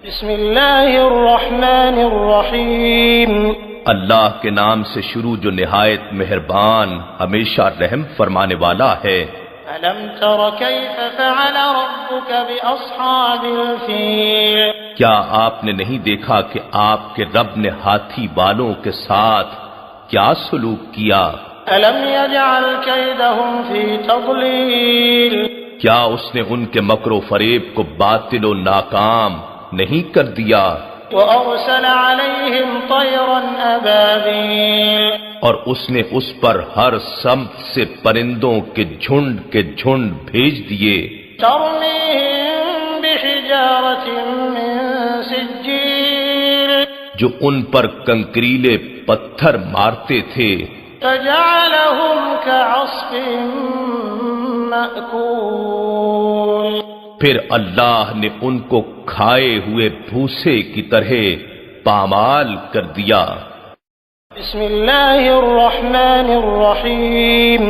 بسم اللہ الرحمن الرحیم اللہ کے نام سے شروع جو نہایت مہربان ہمیشہ رحم فرمانے والا ہے۔ ألم تر كيف فعل ربك بأصحاب الفيل کیا آپ نے نہیں دیکھا کہ آپ کے رب نے ہاتھی والوں کے ساتھ کیا سلوک کیا؟ ألم يجعل كيدهم في تضليل کیا اس نے ان کے مکر و فریب کو باطل و ناکام نہیں کر دیا؟ وأرسل عليهم طيرا أبابيل اور اس نے اس پر ہر سمت سے پرندوں کے جھنڈ بھیج دیے، ترميهم بحجارة من سجيل جو ان پر کنکریلے پتھر مارتے تھے، فجعلهم كعصف مأكول پھر اللہ نے ان کو کھائے ہوئے بھوسے کی طرح پامال کر دیا۔ بسم اللہ الرحمن الرحیم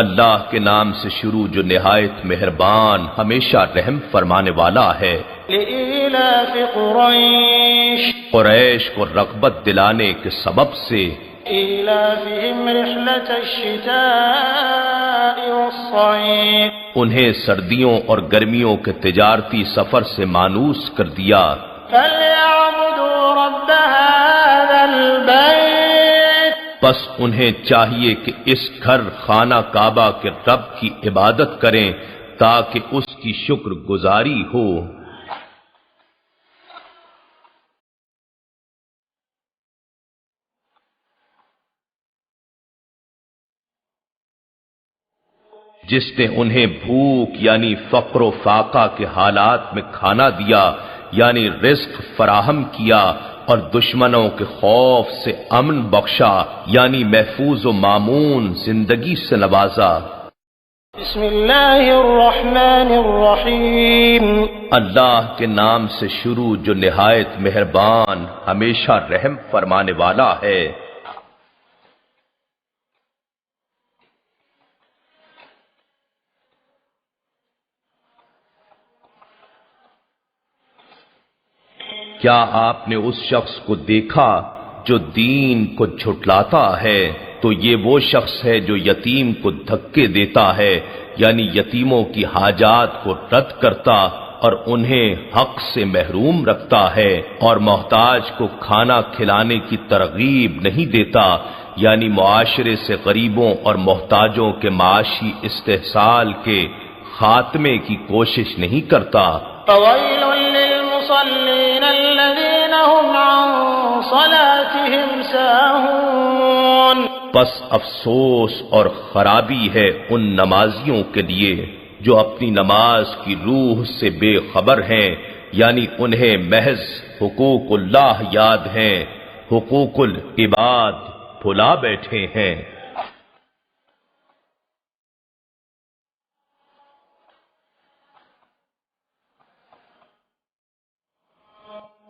اللہ کے نام سے شروع جو نہایت مہربان ہمیشہ رحم فرمانے والا ہے۔ لإيلاف قریش قریش کو رغبت دلانے کے سبب سے، إيلافهم رحلة الشتاء والصيف انہیں سردیوں اور گرمیوں کے تجارتی سفر سے مانوس کر دیا۔ فليعبدوا رب هذا البيت پس انہیں چاہیے کہ اس گھر خانہ کعبہ کے رب کی عبادت کریں تاکہ اس کی شکر گزاری ہو۔ جس نے انہیں بھوک یعنی فقر و فاقہ کے حالات میں کھانا دیا یعنی رزق فراہم کیا، اور دشمنوں کے خوف سے امن بخشا یعنی محفوظ و مامون زندگی سے نوازا۔ بسم اللہ الرحمن الرحیم اللہ کے نام سے شروع جو نہایت مہربان ہمیشہ رحم فرمانے والا ہے۔ کیا آپ نے اس شخص کو دیکھا جو دین کو جھٹلاتا ہے؟ تو یہ وہ شخص ہے جو یتیم کو دھکے دیتا ہے یعنی یتیموں کی حاجات کو رد کرتا اور انہیں حق سے محروم رکھتا ہے، اور محتاج کو کھانا کھلانے کی ترغیب نہیں دیتا یعنی معاشرے سے غریبوں اور محتاجوں کے معاشی استحصال کے خاتمے کی کوشش نہیں کرتا۔ فويل للمصلين الذين هم عن صلاتهم ساهون پس افسوس اور خرابی ہے ان نمازیوں کے لیے جو اپنی نماز کی روح سے بے خبر ہیں یعنی انہیں محض حقوق اللہ یاد ہیں، حقوق العباد بھلا بیٹھے ہیں۔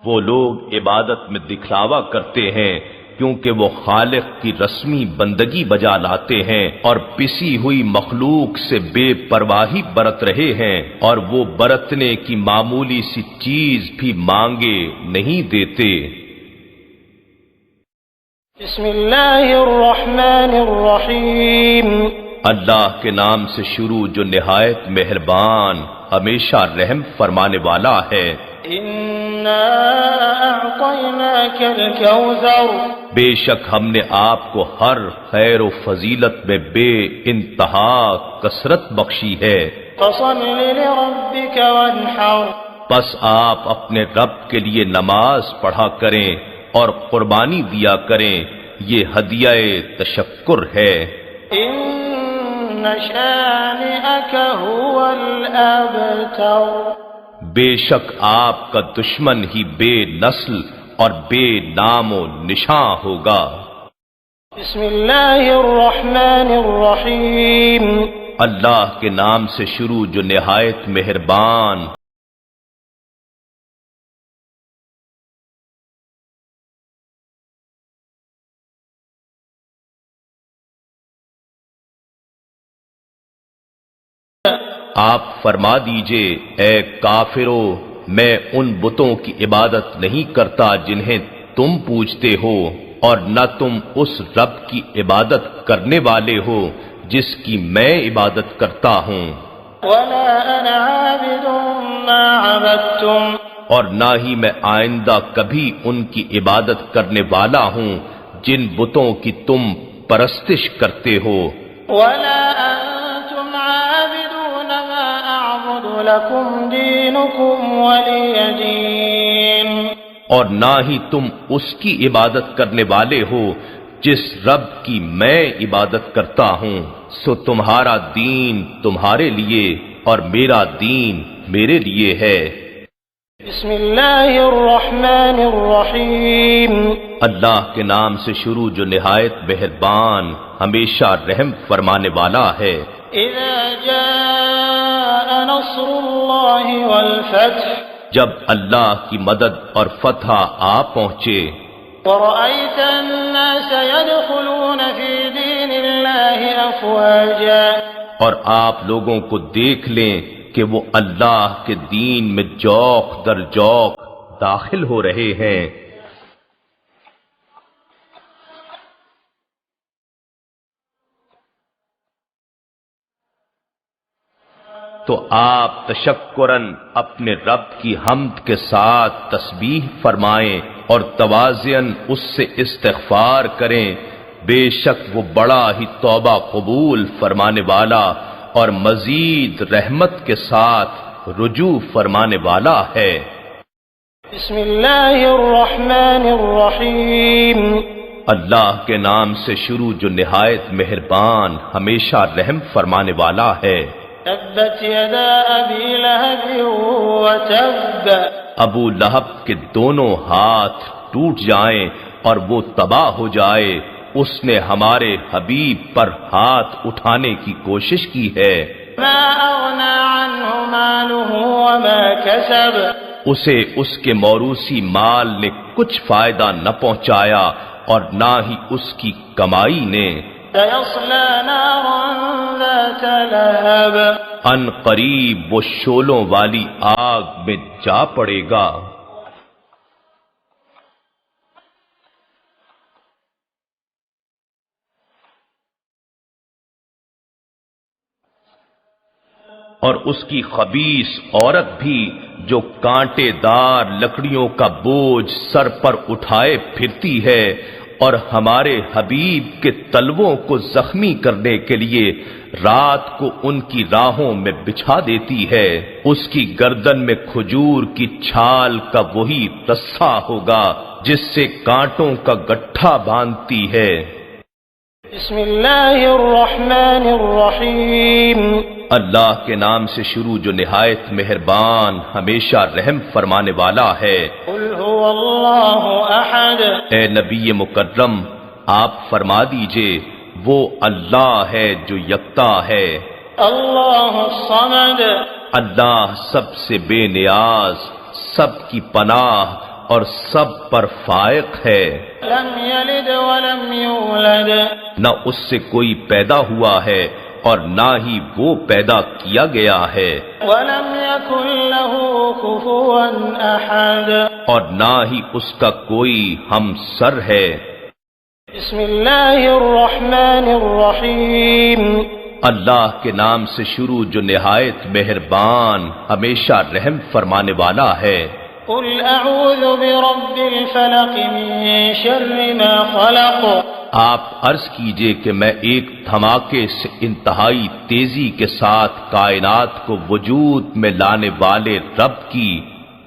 وہ لوگ عبادت میں دکھلاوا کرتے ہیں کیونکہ وہ خالق کی رسمی بندگی بجا لاتے ہیں اور پسی ہوئی مخلوق سے بے پرواہی برت رہے ہیں، اور وہ برتنے کی معمولی سی چیز بھی مانگے نہیں دیتے۔ بسم اللہ الرحمن الرحیم اللہ کے نام سے شروع جو نہایت مہربان ہمیشہ رحم فرمانے والا ہے۔ اِنَّا أَعْطَيْنَاكَ الْكَوْثَرَ بے شک ہم نے آپ کو ہر خیر و فضیلت میں بے انتہا کثرت بخشی ہے۔ فَصَلِّ لِرَبِّكَ وَانْحَرْ پس آپ اپنے رب کے لیے نماز پڑھا کریں اور قربانی دیا کریں، یہ ہدیہ تشکر ہے۔ إِنَّ شَانِئَكَ هُوَ الْأَبْتَرُ بے شک آپ کا دشمن ہی بے نسل اور بے نام و نشاں ہوگا۔ بسم اللہ الرحمن الرحیم اللہ کے نام سے شروع جو نہایت مہربان آپ فرما دیجئے اے کافرو میں ان بتوں کی عبادت نہیں کرتا جنہیں تم پوجتے ہو، اور نہ تم اس رب کی عبادت کرنے والے ہو جس کی میں عبادت کرتا ہوں، ولا أنا عابد ما عبدتم اور نہ ہی میں آئندہ کبھی ان کی عبادت کرنے والا ہوں جن بتوں کی تم پرستش کرتے ہو، ولا أنتم عابدون ما أعبد لكم دينكم ولي دين اور نہ ہی تم اس کی عبادت کرنے والے ہو جس رب کی میں عبادت کرتا ہوں، سو تمہارا دین تمہارے لیے اور میرا دین میرے لیے ہے۔ بسم اللہ الرحمن الرحیم اللہ کے نام سے شروع جو نہایت مہربان ہمیشہ رحم فرمانے والا ہے۔ اذا جاء نصر اللہ والفتح جب اللہ کی مدد اور فتح آ پہنچے، ورأيت الناس يدخلون في دين الله أفواجا اور آپ لوگوں کو دیکھ لیں کہ وہ اللہ کے دین میں جوق در جوق داخل ہو رہے ہیں، تو آپ تشکراً اپنے رب کی حمد کے ساتھ تسبیح فرمائیں اور تواضعاً اس سے استغفار کریں، بے شک وہ بڑا ہی توبہ قبول فرمانے والا اور مزید رحمت کے ساتھ رجوع فرمانے والا ہے۔ بسم اللہ الرحمن الرحیم اللہ کے نام سے شروع جو نہایت مہربان ہمیشہ رحم فرمانے والا ہے۔ تبت یدا ابی لہب وتب ابو لہب کے دونوں ہاتھ ٹوٹ جائیں اور وہ تباہ ہو جائے، اس نے ہمارے حبیب پر ہاتھ اٹھانے کی کوشش کی ہے۔ ما اغنى عنه ماله وما كسب اسے اس کے موروثی مال نے کچھ فائدہ نہ پہنچایا اور نہ ہی اس کی کمائی نے۔ سيصلى نارا ذات لهب ان قریب وہ شولوں والی آگ میں جا پڑے گا۔ اور اس کی خبیث عورت بھی جو کانٹے دار لکڑیوں کا بوجھ سر پر اٹھائے پھرتی ہے اور ہمارے حبیب کے تلووں کو زخمی کرنے کے لیے رات کو ان کی راہوں میں بچھا دیتی ہے، اس کی گردن میں کھجور کی چھال کا وہی رسا ہوگا جس سے کانٹوں کا گٹھا باندھتی ہے۔ بسم اللہ الرحمن الرحیم اللہ کے نام سے شروع جو نہایت مہربان ہمیشہ رحم فرمانے والا ہے۔ قل هو اللہ احد اے نبی مکرم آپ فرما دیجئے وہ اللہ ہے جو یکتا ہے، اللہ الصمد اللہ سب سے بے نیاز، سب کی پناہ اور سب پر فائق ہے، لم یلد ولم یولد نہ اس سے کوئی پیدا ہوا ہے اور نہ ہی وہ پیدا کیا گیا ہے، ولم یکن له کفوا احد اور نہ ہی اس کا کوئی ہمسر ہے۔ بسم اللہ الرحمن الرحیم اللہ کے نام سے شروع جو نہایت مہربان ہمیشہ رحم فرمانے والا ہے۔ قل اعوذ برب الفلق من شر ما خلق آپ عرض کیجئے کہ میں ایک دھماکے سے انتہائی تیزی کے ساتھ کائنات کو وجود میں لانے والے رب کی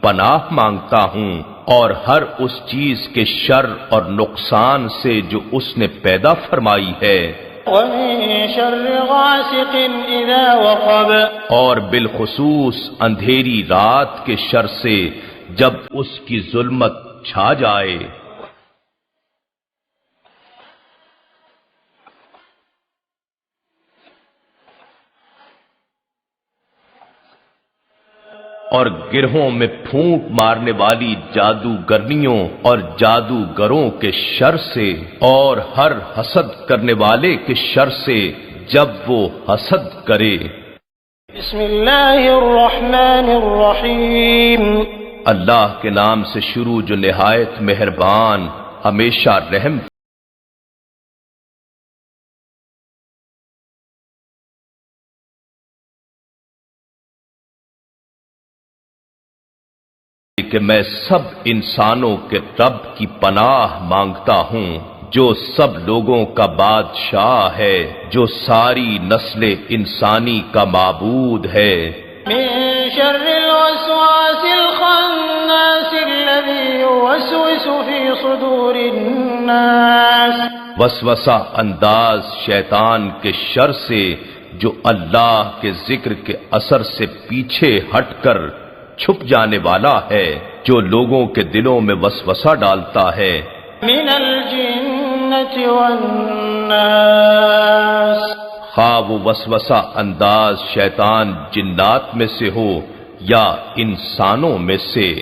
پناہ مانگتا ہوں اور ہر اس چیز کے شر اور نقصان سے جو اس نے پیدا فرمائی ہے، ومن شر غاسق اذا وقب اور بالخصوص اندھیری رات کے شر سے جب اس کی ظلمت چھا جائے۔ اور گرہوں میں پھونک مارنے والی جادوگرنیوں اور جادوگروں کے شر سے، اور ہر حسد کرنے والے کے شر سے جب وہ حسد کرے۔ بسم اللہ الرحمن الرحیم اللہ کے نام سے شروع جو نہایت مہربان ہمیشہ رحم کہ میں سب انسانوں کے رب کی پناہ مانگتا ہوں جو سب لوگوں کا بادشاہ ہے، جو ساری نسل انسانی کا معبود ہے۔ من شر الوسواس الخناس الذي يوسوس في صدور الناس، وسوسہ انداز شیطان کے شر سے جو اللہ کے ذکر کے اثر سے پیچھے ہٹ کر چھپ جانے والا ہے، جو لوگوں کے دلوں میں وسوسہ ڈالتا ہے۔ من الجنة والناس، خواہ وہ وسوسہ انداز شیطان جنات میں سے ہو یا انسانوں میں سے۔